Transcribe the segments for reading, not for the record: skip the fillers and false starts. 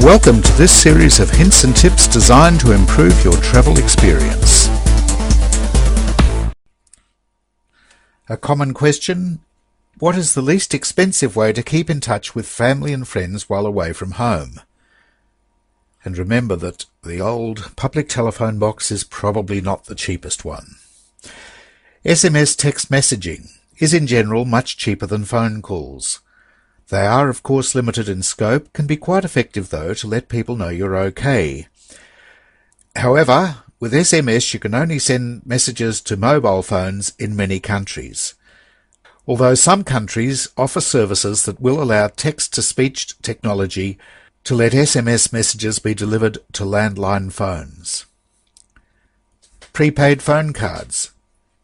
Welcome to this series of hints and tips designed to improve your travel experience. A common question: what is the least expensive way to keep in touch with family and friends while away from home? And remember that the old public telephone box is probably not the cheapest one. SMS text messaging is in general much cheaper than phone calls. They are of course limited in scope, can be quite effective though to let people know you're okay. However, with SMS you can only send messages to mobile phones in many countries. Although some countries offer services that will allow text-to-speech technology to let SMS messages be delivered to landline phones. Prepaid phone cards.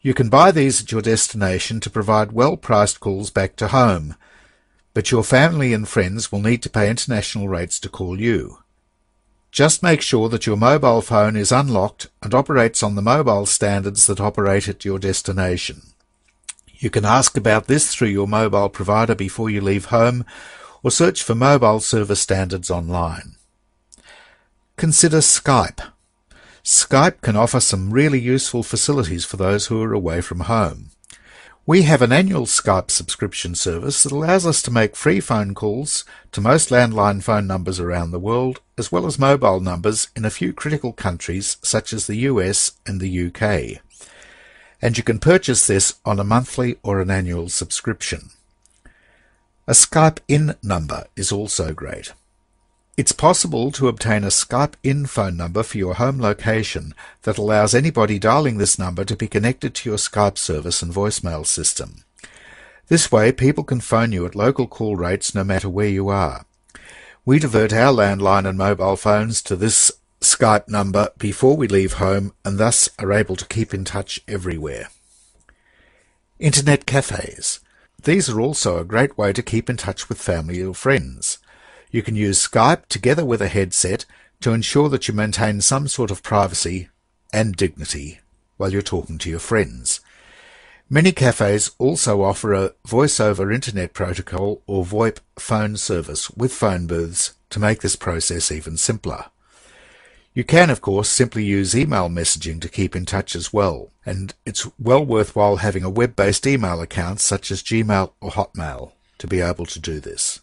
You can buy these at your destination to provide well-priced calls back to home, but your family and friends will need to pay international rates to call you. Just make sure that your mobile phone is unlocked and operates on the mobile standards that operate at your destination. You can ask about this through your mobile provider before you leave home, or search for mobile service standards online. Consider Skype. Skype can offer some really useful facilities for those who are away from home. We have an annual Skype subscription service that allows us to make free phone calls to most landline phone numbers around the world, as well as mobile numbers in a few critical countries such as the US and the UK. And you can purchase this on a monthly or an annual subscription. A Skype-in number is also great. It's possible to obtain a Skype-in phone number for your home location that allows anybody dialing this number to be connected to your Skype service and voicemail system. This way, people can phone you at local call rates no matter where you are. We divert our landline and mobile phones to this Skype number before we leave home and thus are able to keep in touch everywhere. Internet cafes. These are also a great way to keep in touch with family or friends. You can use Skype together with a headset to ensure that you maintain some sort of privacy and dignity while you're talking to your friends. Many cafes also offer a voice-over internet protocol or VoIP phone service with phone booths to make this process even simpler. You can, of course, simply use email messaging to keep in touch as well, and it's well worthwhile having a web-based email account such as Gmail or Hotmail to be able to do this.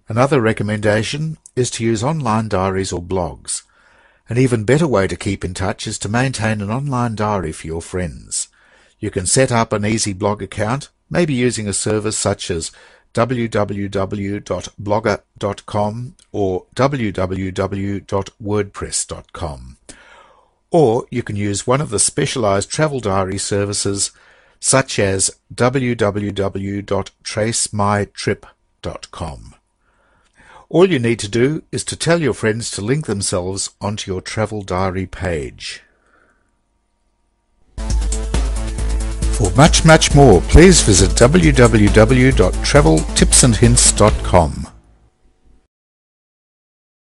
Another recommendation is to use online diaries or blogs. An even better way to keep in touch is to maintain an online diary for your friends. You can set up an easy blog account, maybe using a service such as www.blogger.com or www.wordpress.com. Or you can use one of the specialized travel diary services such as www.tracemytrip.com. All you need to do is to tell your friends to link themselves onto your travel diary page. For much more, please visit www.traveltipsandhints.com.